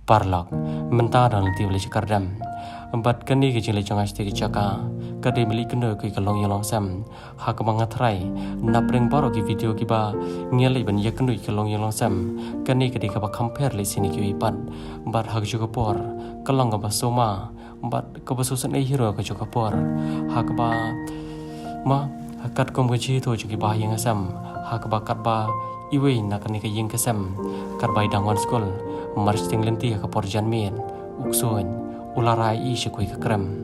Parlak mentah dan letih boleh cekardam. Empat kini kecil lecong asti kecaka. Kadai milik kena ke kalong yang longsam. Hak mangatrai. Napreng baru ke video kiba. Ngelai ban ya kena kalong yang longsam. Kini kadai kaba compare le sini ke ipan. Empat hak juga por. Kalong kaba soma. Empat kaba susan hero ke juga por. Hak kaba ma hakat kom kecil tu juga bah yang asam. Hak kaba katba iwe nak kini ke yang kesam. Katba idang one school. Mars ting lenti ke por janmen. Uksuan. Ularai i shikui ke krem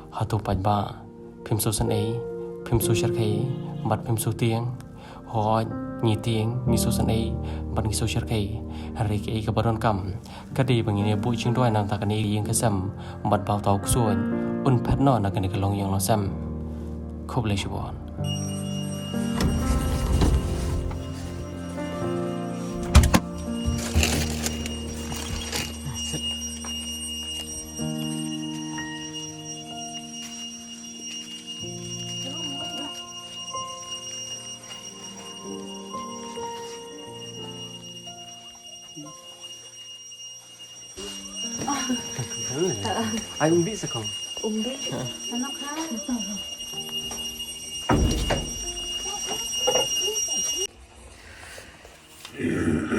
hatu pajba phim so san ei phim so shar khai bat phim so tieng ho ni tieng ni so san ei bat ni so shar khai hari ke ka baron kam kadi bangine bu ching doi nam ta kan ei yeng ka sam bat baw taw suon un phat no na kan ke long yang lo sam khob le shibon ai umbi sakong umbi anak ha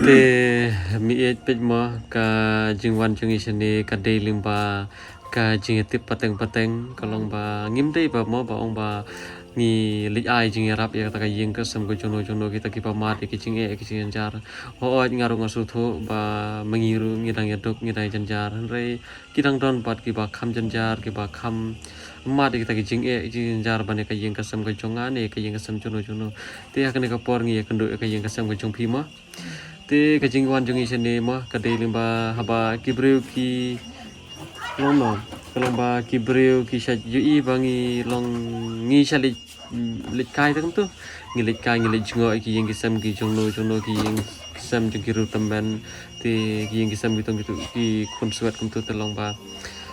te mi et pej mo ka jingwan chung isane ka dei limba ka jingetip pateng kalong ba ngim dei ba mo ba ong ba ni li ai jing rap ya ta ka yeng ka sam ko jono kita ki pa mat ki jing e ki jing jar ho oi ngaru ngasu tho ba mengiru ngidang ya dok ngidai janjar re kidang don pat ki ba kham janjar ki ba kham mat kita ki jing e jing jar ba ne ka yeng ka sam ko jonga ne ka yeng ka sam jono te ha ka ne ka por ngi ka ndo ka yeng ka sam ko jong phi ma te ka jingwan jong isane ma ka dei limba haba ki breu ki long kalau ba kibreu kisah jui bangi long ngi salik likai tang tu ngi likai ngi jingo ki yang kisam ki jongno ki yang kisam jong ki rutam ban te ki yang kisam ki tong ki khun suat kum tu telong ba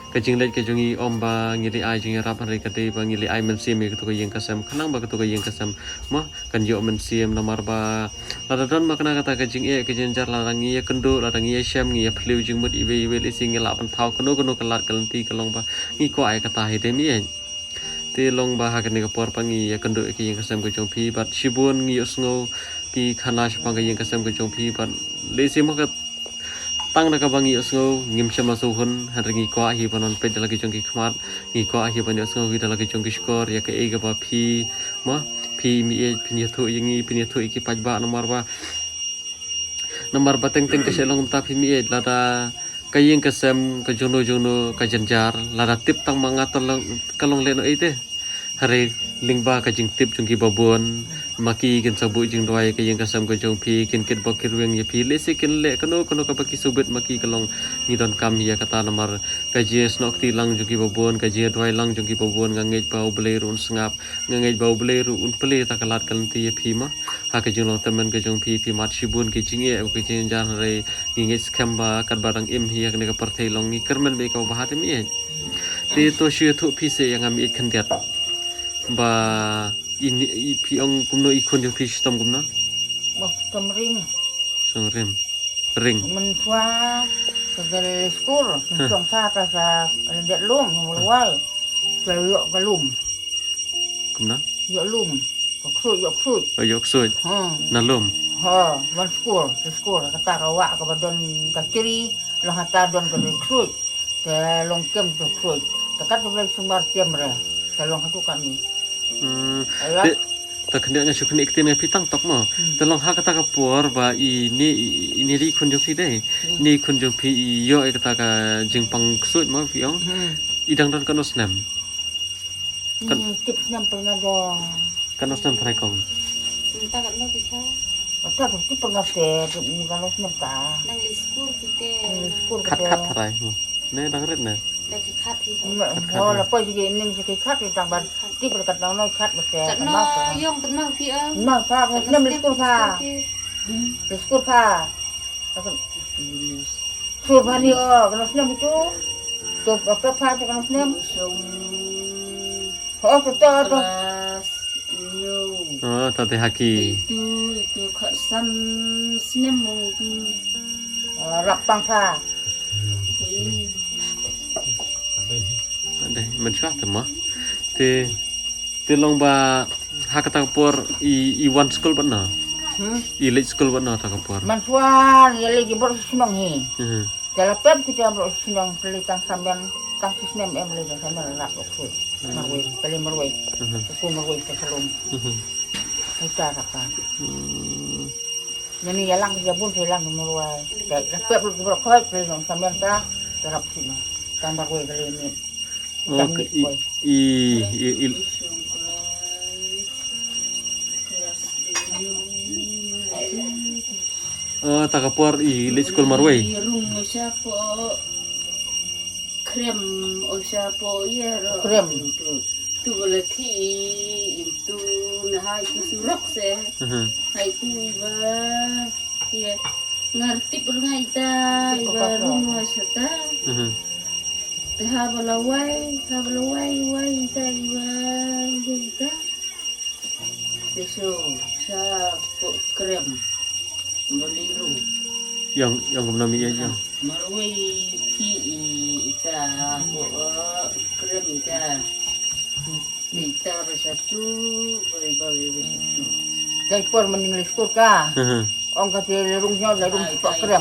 ka jing lek ka jongi om ba ngi li ai jing rap hari ka te ba ngi li ai men sim ki to ka yang kasam khanang ba ka to ka yang kasam ma kan yo men sim nomor ba la dan ma kana kata ka jing e ka jing jar la ngi ya kendo la ngi ya sham ngi ya phliu jing mut iwe le sing la pan thau kono kalat kalanti kalong ba ngi ko ai kata he de mi te long ba ha kan ka por pa ngi ya kendo ki yang kasam ko jong phi bat shibun ngi usngo ki khana shpang ka yang kasam ko jong phi bat le sim ka tang na ka bangi usngo ngim sham la so hun haringi ko hi panon pe lagi jong ki khmat ngi ko hi pan usngo ki lagi jong ki skor ya ka e ga ba phi ma phi mi e phi thu yangi phi thu ki paj ba nomor ba teng ka selong ta phi mi e la da ka yeng ka sam ka jono ka janjar la da tip tang manga tolong kalong le no ite hare lingba ka jing tip jong ki babon maki kin sabu jing doi ka yang kasam ko jong phi kin kit bokir weng ye phi le se kin le kono ka baki subet maki kalong ni don kam ya kata nomor ka je snok ti lang jong ki babon ka je doi lang jong ki babon ngangej bau ble run sngap ngangej bau ble ru un ple ta kalat kan ti ye phi ma ha ka jing long temen ka jong phi mat shibun ki jing e ko jing jan re ngi skam ba kat barang im hi ya ka parthei long ni kermen be ka bahat mi te to shue thu phi se yang am ik khan diat ba ini piong kumno ikon yang pistom kumna bok ring ring men fua dari school song sa ta sa det lum mulai yo galum kumna yo lum yok sui na lum ha one school kata kawa ka badon ka ciri lo hata don ka sui te long kem to sui takat boleh sumbar tiam re kalau aku kami tak kena nya syukun iktin ngai pitang tok mo telong ha kata ka por ba ini ri kun jong phi dei ni kun jong phi yo e kata ka jingpang sut mo fiong idang don kanos nam kan tip nam pernah do kanos nam thrai kong ta kan lo pikha ta tu pernah te kanos nam ta nang school pite khat thrai mo ne dang ret na Lagi kat itu. Oh, lepas juga ini mesti kat di tambah di berkat dong kat betul. No, yang tenang pia. Mang pa, nem lekul pa. Lekul pa. Sur pa ni oh, kalau senam itu. Tu apa pa kalau senam? Oh, betul. Oh, tadi haki. Itu kat senam mungkin. Rakpang pa. deh mencuat mah te long ba hakata por i one school benar i late school benar tak por Mansuan ya lagi bersenang hi. Mhm. Dalam pem kita bersenang pelitang sambian tang sistem lagi sambian lak oksuy. Marway, kali marway. Aku marway ke salum. Kita apa? Jadi yalang dia pun hilang marway. Dalam pem berkoi pelitang sambian ta terap sini. Tambah marway kali ini. Oh i oh tak por i late school marway Rumah siapa krem o siapa ya Krem. tu boleh ti itu nah itu surok se hai tu iba ya ngerti pernah ita iba rumah sata habalawai wai ita iba ita besok siapa krem beliru yang kami ya yang marwai ki ita krem ita bersatu beri bersatu Dari por meninggal skor ka. Ong kata rungnya rung pak krem.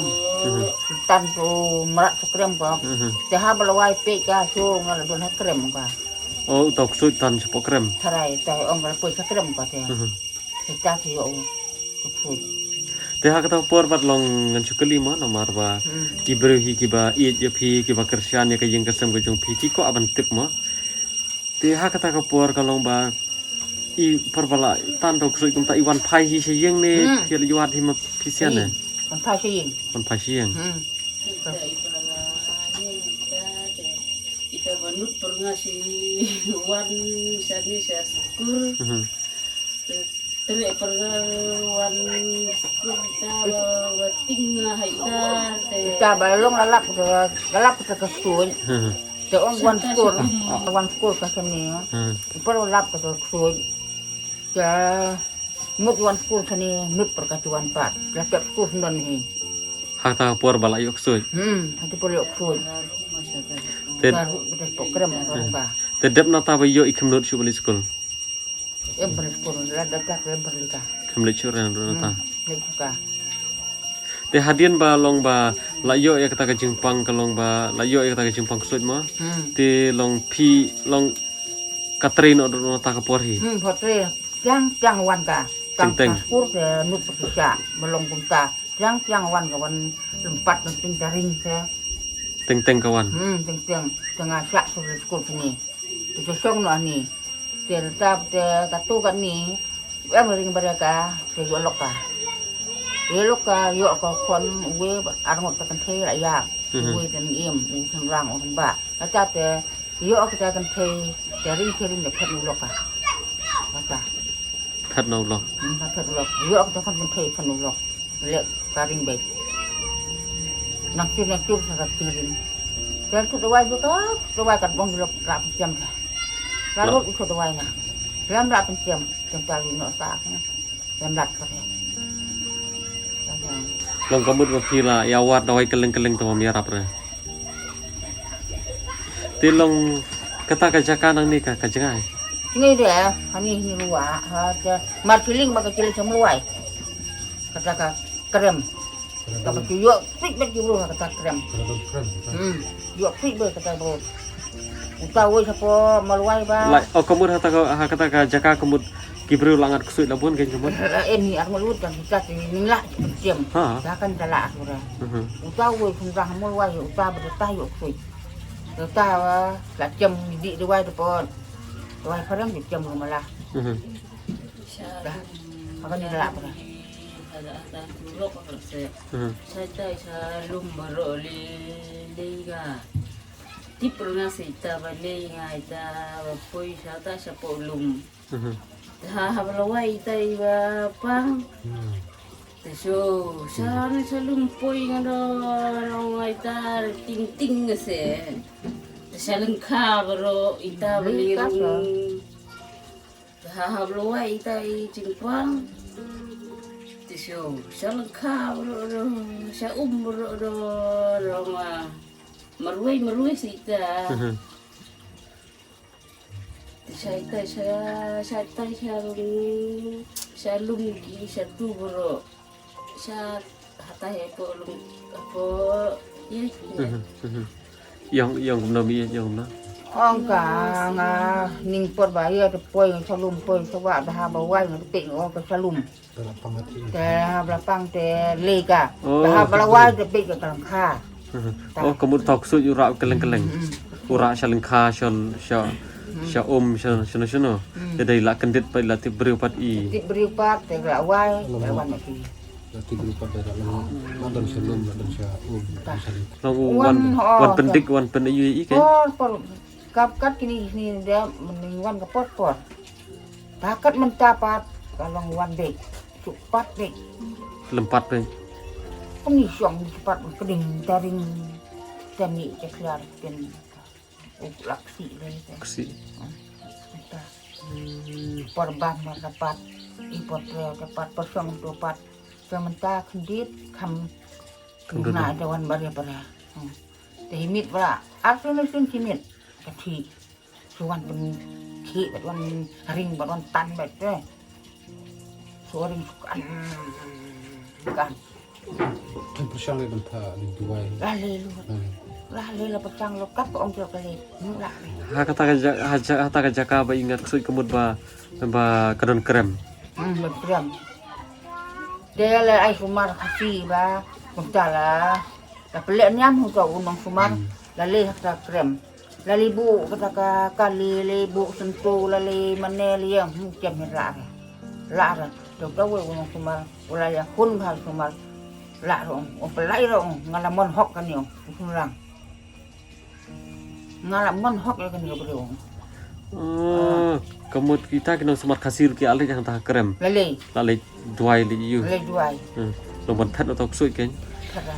Tan tu merak krem ka. Dah balawai pe ka so ngal don krem ka. oh tak suit tan sepok krem Tarai tai ong kala pe krem ka te. Kita si yo tu fui. te hakata por bat long ngan chukali ma nomar ba kibrehi kiba i je phi kiba kersian ya kayeng kesem ke jung phi ki ko aban tip ma te hakata ka por kalong ba i perbala tan dok suit kum ta iwan phai hi se yeng ne thiel yuat hi ma phisian ne Kon pa si yin. kon phai sieng ita banut pernah si wan sani sa skur tere pernah wan skur ta wating haita Kita balong lalak ke skul. Te ong wan skul ka sini. Por lap ke skul. Ja mut wan skul sini nut perkatuan pat. Lapap skul non hi. hakata por bala yok suit Itu por yok skul. te Baru kita program ka. te dep na ta ba yo ikem not shubali school Em ber skul rada tak em berlika. kem le chur na ta Leka. te hadian ba long ba la yo ya kata ka jingpang kalong ba la yo ya kata ka jingpang suit ma te long phi long katrin od no ta ka por hi Potre jang wan ka. Teng. Skul ke nut perkisa belong punta. Jang wan ka wan lempat penting daring saya. teng kawan Tengah syak sudah skul sini. Itu song no ni. Tetap katu kan ni. Em ring mereka ke yo loka. Yo loka yo ko kon we arngot ta kan thei la ya. We tan im u san rang o ba. Kata te yo ka kan thei ring de phat nu loka. Kata ផិតនៅឡោះ phat lok. Yo ka kan thei phat nu lok. Lek ka ring be. Nak tur sa tiring. Dan tu dawai juga, dawai kat bong lok rap jam. Lalu itu dawai na. Lam rap jam tali no sa. Lam lat pa. ឡងក៏មុតមកភីឡាយ៉ាវ៉ាត់ដល់កលឹងទៅមានរាប់រទីឡងកតាកចាកាននេះកចងាយ Ini dia, ini luar. Mar kiling baka kiling semluai. Kata krem. Kata yuk fit bagi bro kata krem. Yuk fit ber kata bro. Utawi siapa meluai ba. ឡៃអកមុតកតាកចាកាកមុតគីព្រឺឡងអត់ខ្សុយដល់បុនគេកមុត Ini aku melut kan kita nilak jam. Ha. Akan dalak sudah. Utawi sunrah meluai utawi bertah yuk fit. Utawi lah jam di dua depan. Dua kadang di jam malah. Dah. Akan dalak sudah. ada turok saya saya lum baroli liga ti pernah sita bale nga ita poi sata sa polum ha hablawa ita iba pang so sana sa lum poi nga do ita ting ting se sa lengka bro ita beli ha hablawa ita jingpang so sa lengkap sa marway sita Saya lum gi satu bro. Saya hatai apa ya. Yang kumno mi yang kumno. Ông cả ninh bột bà yêu thì bôi cho lùm bôi cho vợ bà bà quay nó tịnh ông cái cho lùm để bà pang để lê cả bà quay để bị cái làm kha Oh, kamu tahu ksut ura keleng-keleng. Ura saling kha sya shono. Jadi la kendit pa la ti beriupat i. thì beri pat để bà quay để quan này thì Nanti berupa darah nonton sebelum nonton Long wan pendik wan pen ayu i kan. pot kap kat kini dia mending wan ke pot takat mencapat kalau wan dek cepat dek Lempat pe. Kami siang cepat keding taring jami ceklar pen laksi lagi. Ksi. Perbang dapat ipot dapat persong dapat sementara kendit kam kena jawan baria pada tehimit pada asal sun simit keci suan pen ki wan ring wan tan bet deh suaring sukan kan Persiang le benta di dua. lale la petang lo kat ông chưa kali lah Hata ka jaka ba ingat ksut kemud ba kadon krem. berperam dia le ai sumar kasih ba mustala la pelek nyam hu kau unang sumar lale kata krem lali bu kata kali le bu sentuh lali mane liang jam la dok dawe unang sumar ula ya hun hal sumar la rong pelai rong ngalamon hok kan yo kurang ngalamon hok kan yo bro Oh, kemud kita kena smart kasir ki ale yang tah krem. lale Duai li yu. lale duai Lo ban phet atau ksut kan.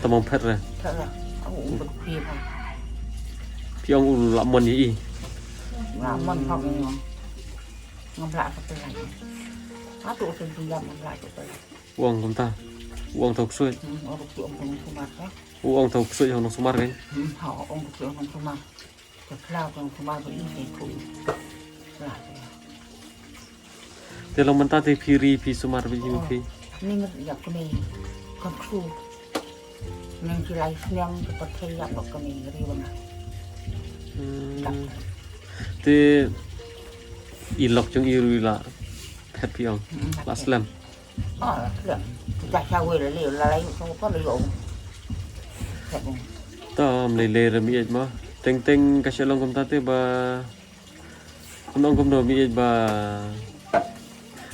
Tamong phet ra. thật là ông bật phim Pi ong ul la mon yi. là món học ngâm lại cái này á tụ sinh sinh ngâm lại cái này Uang kom ta. Uang tau ksut. ở một chỗ ông không mặt đấy Uang tau ksut yang sumar kan. họ ông một chỗ không mặt cái lao trong không mặt với cái thủ lại Te lo menta te piri pi sumar bi jing pi. nhưng gặp cái này con khu nên chỉ lấy xem cái vật thể gặp được cái này đi bằng Te ilok jong iru la phet pi ong. La slam. là tại sao quên là liệu là lấy không có lợi dụng thật không Tam le ra mi ma. Teng ka shalong kom ta te ba. Kom no mi ba.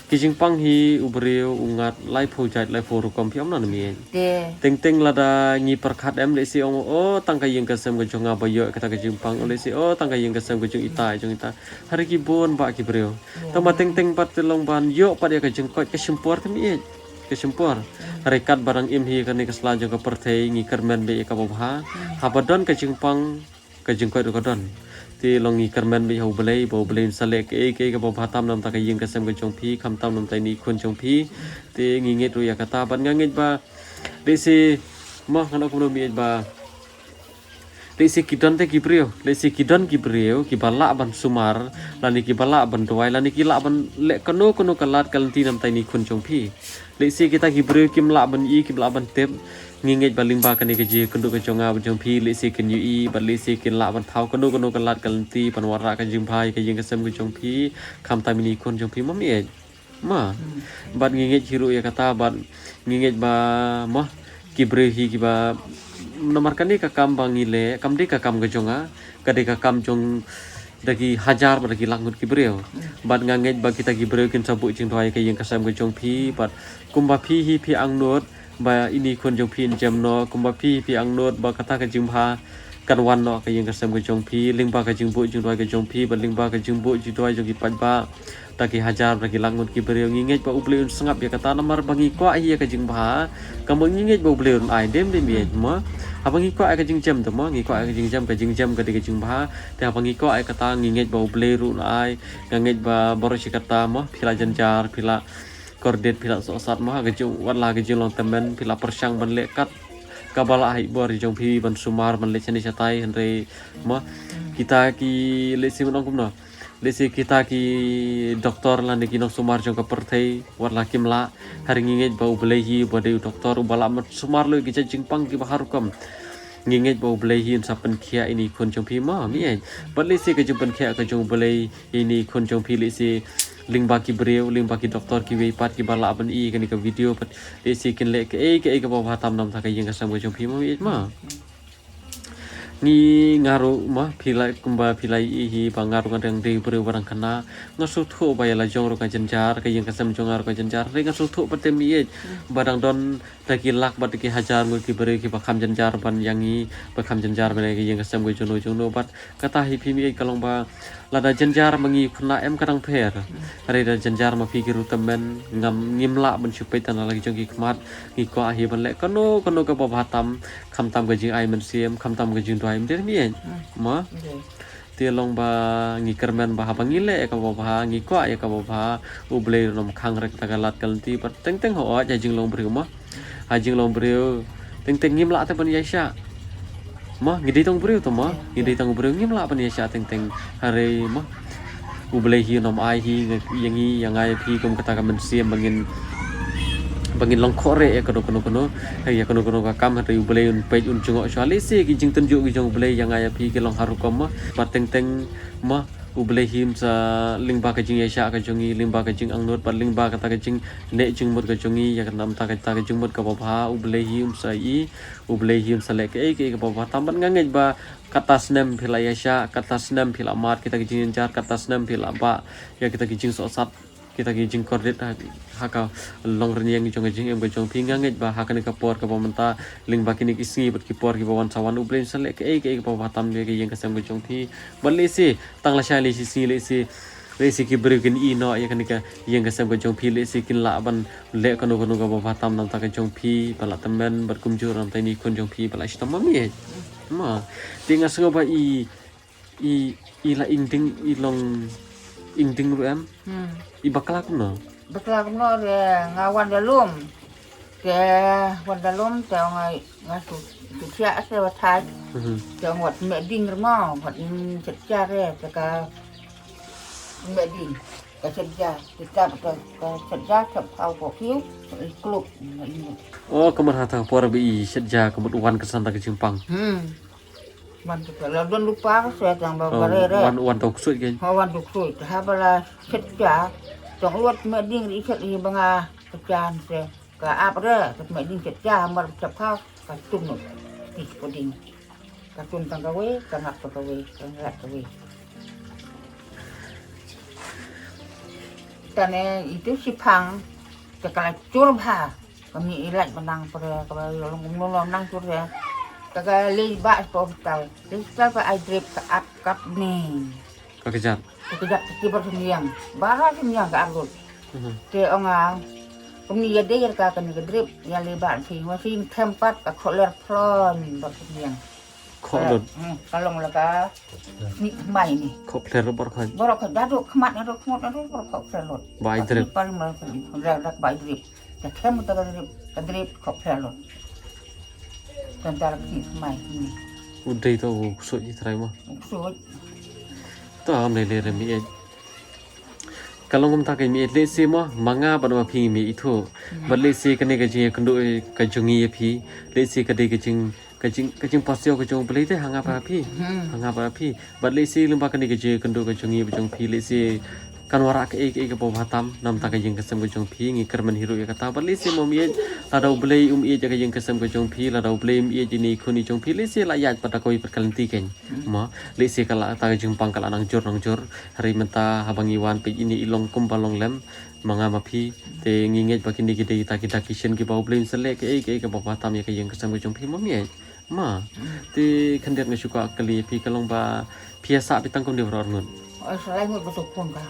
Kijing pang hi ubreu ungat lai project lai foru kom pi om na mi. để Teng lada ngi perkhat em le si ong o tang ka yeng kasem ga jonga ba yo kata ka jing pang le si o tang ka yeng kasem ga jong ita hari ki bon ba ki breu tama teng pat long ban yo pat ya ka jing ko ka sempor te mi ke sempor rekat barang im hi ka ni ka sla jong ka perthei ngi kermen be ka ba ha badon ka jing pang ka jing ko ka don ti long ngi kermen be ho blei sale ke ka ba tam nam ta ka yeng kasem ga jong pi kham tam nam tai ni khun jong pi ti ngi nget ru ya kata ban nganget ba Lesi mah kana kuno mi ba lesi kidon te kibrio lesi kidon kibrio kibala ban sumar lani kibala ban doai lani kila ban le kono kalat kalanti nam tai ni kun jong pi lesi kita kibrio kimla ban i kibla ban tep ngingej baling ba kani keji kundu ka jonga ban jong pi lesi kin yu i ban lesi kin la ban thau kono kalat kalanti pan wara ka jing bai ka jing kasem ka jong pi kham tai ni kun jong pi mami ma ban ngingej hiru ya kata ban ngingej ba mah kibrehi kiba namarkan ni kakam bangile kam de kakam gajonga kade kakam jong dagi hajar bagi langut kibreo ban ngangej ba kita kibreo kin sabu jing thai ka yang kasam gajong pi bat kumba pi hi pi angnot ba ini kon jong pi jam no kumba pi angnot ba kata ka jing pha kan wan no ka yang kasam gajong pi lingba ka jing bu jing thai ka jong pi ba lingba ka jing bu jing thai jong ki ba taki hajar bagi langut kibreo ngingej ba ubleun sengap ya kata namar bangi kwa hi ka jing ba kamu ngingej ba ubleun ai dem mi ma abang ngiko ai ka jing jam to ma ngiko ai ka jing jam ka de ka jing ba te abang ngiko ai kata ngingej ba ubleru ai ngingej ba borosi kata ma pila janjar pila kordet pila sosat ma ka jing wala ka jing long temen pila persang ban lekat kabala ai bor jong pi ban sumar ban le chani chatai henre ma kita ki le sim nong kum no lesi kita ki doktor lan ki no sumar jong ka perthei war la kimla hari ngingej bau belehi bode doktor ubala mat sumar lo ki jingpang ki bahar kam ngingej bau belehi sapen khia ini kon jong pi ma mi ai bat lesi ke jumpen khia ka jong belei ini kon jong pi lesi ling baki breu ling baki doktor ki wei pat ki bala ban i kan ka video pat lesi kin le ke ke ba batam nam tha ka yeng ka sam jong pi ma mi ma ni ngaru mah pilai kumba pilai ihi bangaru kadang di beri barang kena ngasutu bayala jong ro kajenjar ka yang kasam jong ro kajenjar re ngasutu patem iye barang don daki lak bat ki hajar ngu ki beri ki bakam jenjar ban yangi bakam jenjar ban ki yang kasam go jono bat kata hi pimi kalong ba lada jenjar mengi kena em kadang per re da jenjar ma pikir temen ngam ngimla ban supai tan lagi jong ki kmat ki ko ahi ban le kono ka babatam kham tam ga jing ai men siem kham tam ga jing doi mder mi ma ti long ba ngi kermen ba bang ile ka ba ngi ko ya ka ba uble nom khang rek ta galat kalti pat teng teng ho ja jing long breu ma ha jing long breu teng teng ngim la ta ban yaisha ma ngi dei tong breu to ma ngi dei tong breu ngim la ban yaisha teng teng hare ma uble hi nom ai hi yangi yangai phi kum kata ka men siem bangin long kore ya kono ya kono ka kam hari ubele un page un jungok soali se ki jing tunjuk ki jong ubele yang aya pi ki long harukom ma pateng teng ma ubele him sa lingba ka jing yasha ka jongi lingba ka jing angnot pat lingba ka ta ka jing ne jing mut ka jongi ya nam ta ka jing mut ka ba ubele him sa i ubele him sa le ke ba tamban ngangej ba kata snem phila yasha kata snem phila mat kita ki jing jar kata snem phila ba ya kita ki jing so sat kita gijing kordit haka long renyang jong jing em jong pinganget ba haka ni kapor ka pamenta ling bakini kisngi bat kipor ki bawan sawan ublen sale ke pa batam ge yang kasam jong pi balisi tangla shali si lesi ki bergen ino ya kan ka yang kasam jong pi lesi kin la ban le kono ka batam nam ta ka jong pi bala temen berkumjur nam tani kon jong pi bala stam mi ma tinga sengo ba i la inding ilong inding ru em ibaklak no de ngawan dalum ke wan dalum te ngai ngasu tu sia se wa thai te ngot me ding rmo ngot setja re te ka me ding ka setja kita ka setja thap au ko kiu klub oh kamar hata por bi setja kamut wan kesan ta ke Jepang man tu la don lupa saya tang ba bare re wan tok suit gen wan tok suit ha bala setja tong luat me ding ri set ni banga kejan se ka ap re me ding setja mar chap kha ka tum no ti poding ka tum tang ka we ka ngak ka we ka ngak ka we tane itu si pang ka kala cur bha kami ilat menang pada ka long nang cur ya ka le ba po tal le pa ai drip ka ap kap ni ka kejat ki ber sembiang bara sembiang ka arut te onga kami ya de ka kan drip ya le ba si masih tempat ka kholer plon ber sembiang kholot kalong la ka ni mai ni khopler bor khan bor ka dadu khmat dadu khmot dadu bor kholer bai drip par ma rak bai drip ka tem ta drip kholer tentara ki mai ni udai to suit ji trai ma suit to am le re mi kalong kum ta kai mi le se mo manga ba ma phi mi itho ba le se kane ka ji kando ka jungi ye phi le se ka de ka jing pasio ka jong ble te hanga pa phi ba le se lim ba kane ka ji kando ka jungi ba jong phi le se kanwara ke ke po batam nam ta ka jing kasam ka jong phi ngi kerman hiro ya kata ba le se mo mi la dau ble ye ja ka jing kasam ka jong phi la dau ble ye ji ni khuni jong phi le se la ya pada koi per kalanti ken ma le se kala ta ka jing pang kala nang jor hari menta habang iwan pe ini ilong kum balong lem manga mapi te nginget bakini gide kita kishen ki bau blin sele ke babatam ya ke yang kasam ka jong phi mo mi ma te khandet ngi suka kali pi kalong ba biasa pi tangkong de ror ngun selain ngut betul pun ka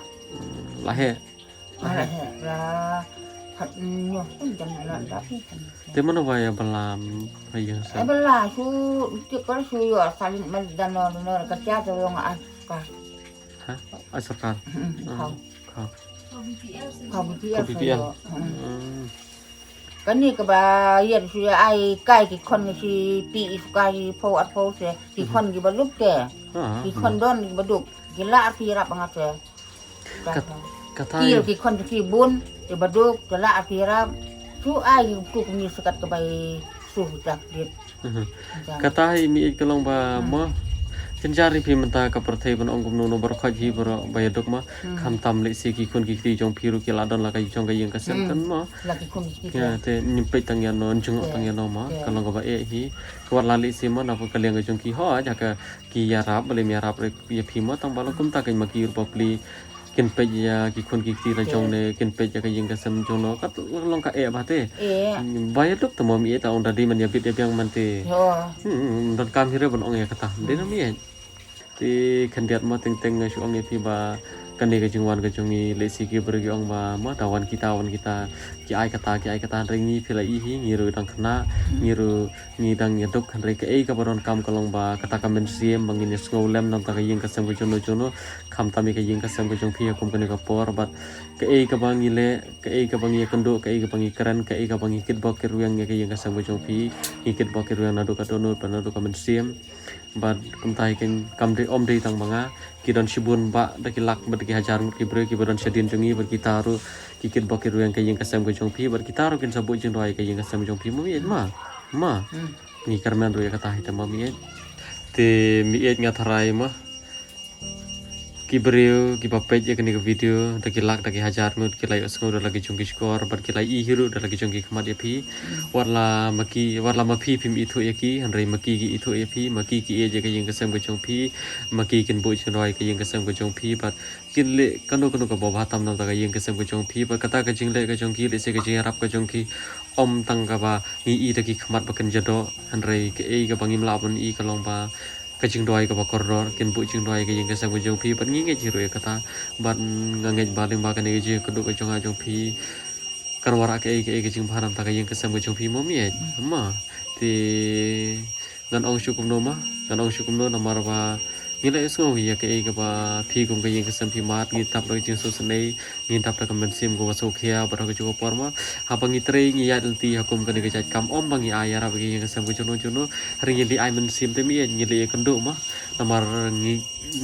lahe la hat nyo jangan tapi te mana wa ya balam ayang sa bela su ti ko su yo salin mal dan no ka tia to yo nga ka ha asakar kau kau kau BTL BTL kan ni ka ba yer su ai kai ki kon si pi kai po at po se ki kon ki ba lup ke ki kon don ki ba dup gila akhirat banget ya. kata Kil ki kon ki bun di baduk gila akhirat su ai ku ni sekat ke bai su dak dit. kata mi kalong ba mo kenjari pi menta ka perthai ban ong kum no bar khaji bar bayadok ma kham tam le si ki kun ki ti jong phiru ki ladon la ka jong ka yeng ka sem kan ma Lagi kun ki ya te nyimpe tang ya non jung tang ya no ma kalong ba e hi kwat la li si ma na pa kaleng ka jong ki ho ja ka ki ya rap le mi rap re ya phi ma tang ba lo kum ta ka ma ki ru pa pli kin pe ya ki kun ki ti ra jong ne kin pe ya ka yeng ka sem jong no ka long ka e ba te bayadok to mo mi ta on da di man ya bit ya byang man te Yo. dan kami hira ban ong ya kata dia nami ti kandiat ma teng teng su ong pi ba kan ni ka jingwan ka jongi le si ki bergi ong ba ma tawan kita ki ai kata ringi phila i hi ngiru dang khna ngiru ni dang ya dok kan re ka ei ka baron kam kalong ba kata ka men siem bangin ngolem nam ta ka yeng ka sam ko jono kham ta mi ka yeng ka sam ko jong phi kum ka ni ka por bat ka ei ka bangi le ka ei ka bangi kendo ka ei ka bangi kran ka ei ka bangi kit bok kiruyang ya ka yeng ka sam ko jong phi ikit bok kiruyang na do ka dono pa na do ka men siem bat kumtai ken kamri om dei tang manga kidon shibun ba da ki lak ba ki hajar ki bre ki baron shadin jongi ber kita ru ki kit bok kiruyang ka yeng ka sam ko jong phi ber kita ru ken sabu jing roi ka yeng ka sam jong phi mi ma ni karmen ru ya kata hita ma mi te mi nga tharai ma ki breu ki papej ya kani ka video da ki lak da ki hajar ngut ki lai usngo da lagi jongki skor bar ki lai i hiru da lagi jongki khamat ya phi warla ma phi phim i thu ya ki hanrei ma ki i thu ya phi ma ki e je ka yeng ka sam ka jong phi ma ki ken bo chen roi ka yeng ka sam ka jong phi bat kin le kanu ka bo ba tam na da ka yeng ka sam ka jong phi ba kata ka jing le ka jong ki le se ka jing rap ka jong ki om tang ka ba ngi i da ki khamat ba kan jado hanrei ke e ka bangim la bon i ka long ba ka jing doi ka ba koror ken bu jing doi ka yeng ka sam ka jong phi ban ngi nge ji ro ya kata ban nge ba ling ba ka ne ji ka do ka jong a jong phi kan wara ka e ka jing pharam ta ka yeng ka sam ka jong phi mo mi ma ti ngan ong shu kum no ma ngan ong shu kum no na mar ba ngi la es ngo ya ka e ka ba phi kum ka yeng ka sam phi mat ngi tap ra jing so snei ngi tap ra ka men sim go so khia ba ka ju ko por ma ha ba ngi tre ngi ya ti hakum ka ne ka jat kam om ba ngi aya ra ba yeng ka sam ka jono hari ngi di ai men sim te mi ngi le kan do ma na mar ngi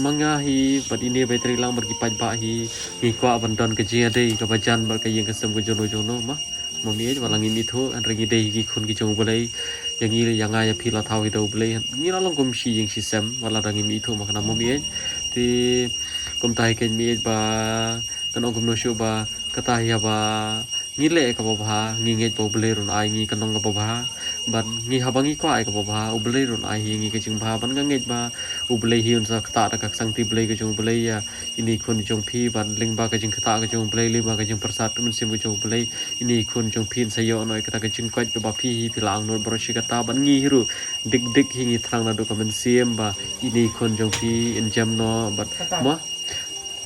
manga hi bat ini bai tri lang ber ki paj ba hi ngi kwa ban don ka ji ade ka ba jan bar ka yeng ka sam ka jono ma mami walang ini thu an ringi dei ki khun ki jong bolai yang ini yang aya phila thau hi do bolai ni la long kum shi yang si sem wala rangi mi thu makna mami ti kum tai ken mi ba kan ong kum no shu ba kata ya ba ngi le ka ba ngi nge bo bolai run ai ngi kanong ka ba ban ngi habangi kwa ai ka ba u bolai run ai ngi ka jing ba ban nge ba u bolai hi un sa kata ka sang ti bolai ka jong bolai ya ini khun jong phi ban ling ba ka jing kata ka jong bolai li ba ka jing prasad mun sim jong bolai ini khun jong phin sayo noi kata ka jing kwat ka ba phi hi philang no bro shi kata ban ngi hiru dik hi ngi thrang na do ka men sim ba ini khun jong phi in jam no bat ma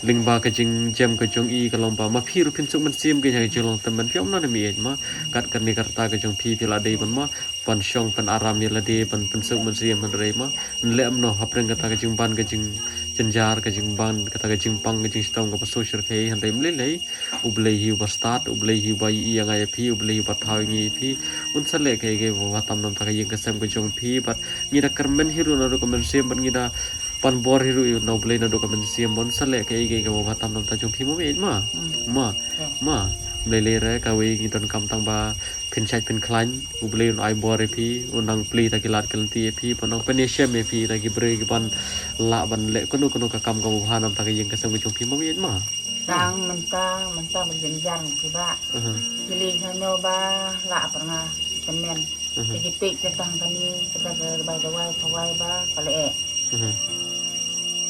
ling ba ka jing jam ka jong i ka long ba ma phi ru phin suk man sim ka ya jong long tam man pyom na mi ma kat kan ni karta ka jong phi phila dei ban ma pan shong pan aram ya la de pan suk man sim man rei ma le am no hapreng kata ka jing ban ka jing jenjar ka jing ban kata ka jing pang ka jing stong ka so shir ke han rem le ublei hi ba start ublei hi ba i yang ai phi ublei ba thau ngi phi un sa le ke ba tam nam ta ka yeng ka sam ka jong phi bat ngi da karmen hiru na ro ka men sim ban ngi da pan bor hiru no blei na do ka men sim bon sa le ke ba tam nam ta jong phi mo ma blei le re ka we ngi don kam tang ba phin chai phin klan ublei un ai bor e phi unang pli ta ki lat kan ti e phi panong peneshem e phi ta ki bre ki ban la ban le kono ka kam ka ba nam ta ka yeng ka sam ka jong phi mo ma Tang mentah berjenjang juga. Pilih hanya ba la pernah temen. Jadi pik tentang kani kita ke bai dawai ba kale.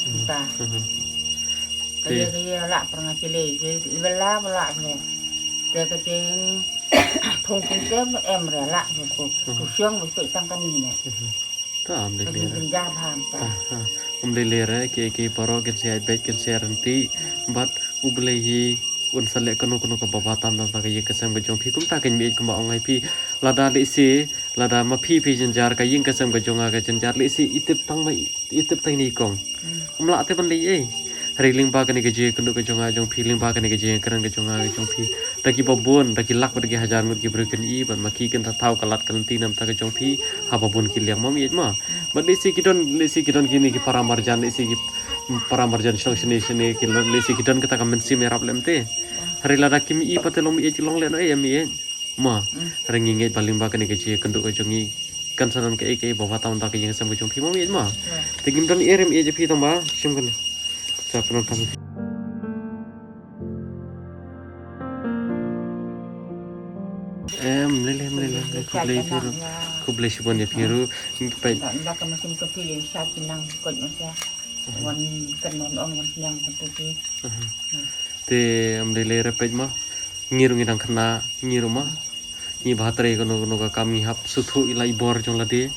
Entah. Kaya la pernah pilih. Jadi bela ni. Dia kecing thong tem em re la ku siang pik tang kani ni. ta am le le Berjenjang paham ta. le le re ke paro ke se bet ke se ranti bat ublei hi un sale kono ka ba tam ta ka yeng ka sam ka jong phi kum ta ken mi kum ba ong ai phi lada le se lada ma phi jenjar ka yeng ka sam ka jong ka jenjar le se itip tang ni kong la te ban le ei hari ling ba ka ni ka je kono ka jong phi ling ba ka ni ka je kran ka jong phi ta ki babon ta ki lak ba ki hajar mut ki broken i ban ma ki ken ta thau kalat kan ti nam ta ka jong phi ha babon ki liang ma mi ma ba le se ki don ki ni ki para marjan le se ki para marjan shong sini kilo lesi kidan kita kamen si merap lemte hari lada kimi I patelong mi long le no mi ma hari nginget paling ba kene keji kenduk kejongi kan sanan ke bawa tahun tak yang sam kejong pi mo mi ma tegim dan erem je pi tamba sim kan sa penon kami lele kublai sibon ya piru pai ndak ka macam tu pi sa pinang kot masya wan kan non ong wan yang tu pi te lele repet ma ngiru ngidang kena ngiru ma ni bahatre kono ka kami hap suthu ilai bor jong lade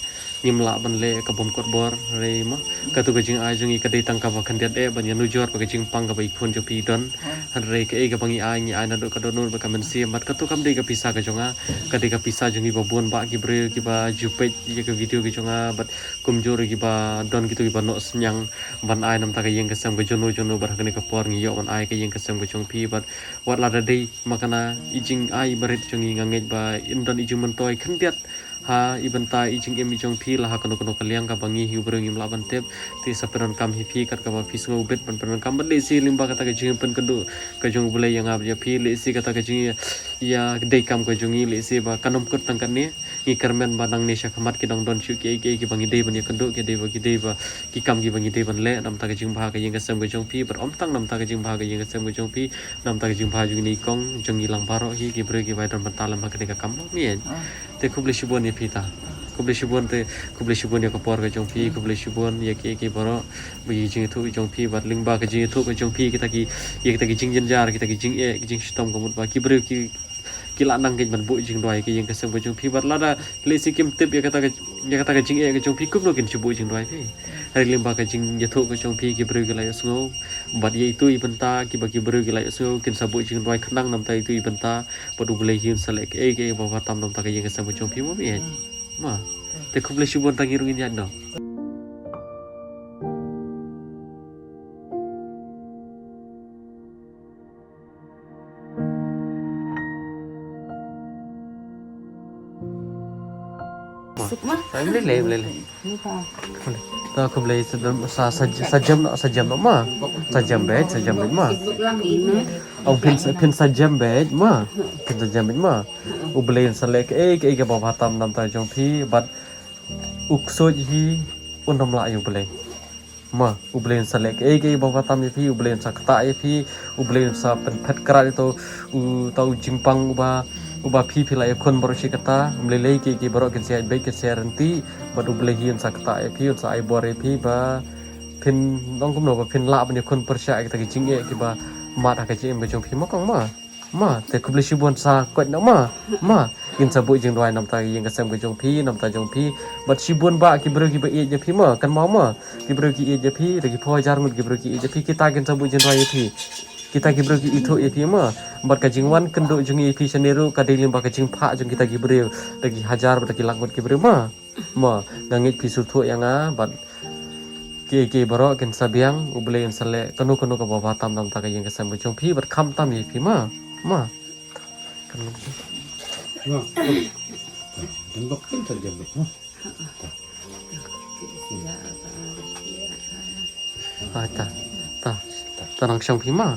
ngimla ban le ka bom kot bor re ma ka tu gajing a jong I ka dei tang ka ba khandiat ban ya nujor ba gajing pang ka ba ikhon jo pi don han re ka ka bangi a ngi a na do ka do nur ba ka men si mat ka tu kam dei ka pisa ka jonga ka dei ka pisa jong I ba bon ba ki bre ki ba jupet ye ka video ki jonga bat kumjor ki ba don ki tu ki ba no senyang ban ai nam ta ka yeng ka sam ka jono bar ka ni ka por ngi yo ban ai ka yeng ka sam ka jong pi bat wat la da dei makana ijing ai baret jong I nganget ba indon ijing mentoi khandiat ha ibenta ijing em ijong pi lah kono kaliang ka bangi hi ubreng im laban tep ti saperan kam hi pi kat ka ba pis ngo bet peran kam bade si limba kata ka jing pen kendu ka jong bulai yang ab ya pi le si kata ka jing ya dei kam ka jong I le si ba kanom kut tang kan ni I kermen banang ne sya khamat ki dang don chu ki bangi dei ban ya kendu ki dei ba ki kam ki bangi dei ban le nam ta ka jing ba ka yang ka sam ka jong pi ber om tang nam ta ka jing ba ka yang ka sam ka jong pi nam ta ka jing ba jong ni kong jong I lang baro hi ki bre ki ba don bantalam ba ka ka kam mi te kubli shibon ni pita kubli shibon ya kapor ka jong pi kubli shibon ya ki baro bi jing thu jong pi bat ling ba ka jing thu ka jong pi kita ki jing jar kita ki jing stom ka mut ba ki bre ki la nang ke ban bu jing doi ki yang ka sam ka jong pi bat lada le si kim tip ya kata ka jing ka jong pi kup no kin chubu jing doi pi hari ling ba ka jing ya thu ka jong pi ki bre ki la yasngo bat ye itu ibenta ki ba ki bre ki la yasngo kin sabu jing doi khnang nam ta itu ibenta padu bulai hin salek ke ba tam nam ta ka yang ka sam ka jong pi mo mi ma te kubli shibon tangi rungin yan no Sukma. lele lupa ta kubli sajam no ma sajam bet ma lang ini ông pin sajam bet ma ublein salek ke ba tam nam ta jong pi bat uksoj hi unom la yu blei ma ublein salek ke ba tam pi ublein sakta pi ublein sa pen phet kra itu tau jingpang uba pi la kon baro kata mlelei ke baro ken sia baik ke sia renti bat ublein sakta pi sa ai bore pi ba pin nong kum no ba pin la ban kon persya kita ki jing ke ba ma ta ka jing be jong pi ma kong ma te kubli shibon sa kot no ma in sabu jing doi nam ta yang ka sam ka jong pi nam ta jong pi bat shibon ba ki bro ki ba e je pi ma kan ma ki bro ki e je pi de ki pho jar mut ki bro ki e je pi kita kin sabu jing doi pi kita ki bro ki itu e pi ma bat ka jing wan kendo jong e pi seneru ka delim ba ka jing pha jong kita ki bro de ki hajar ba ki langut ki bro ma ngangit pi sur tho yang a bat ke baro ken sabiang ublein sale kanu ka ba tam nam ta ka yang ka sam ka jong pi bat kham tam e pi ma kan Wah, dan bakal terjadi. ta nang shang pi ma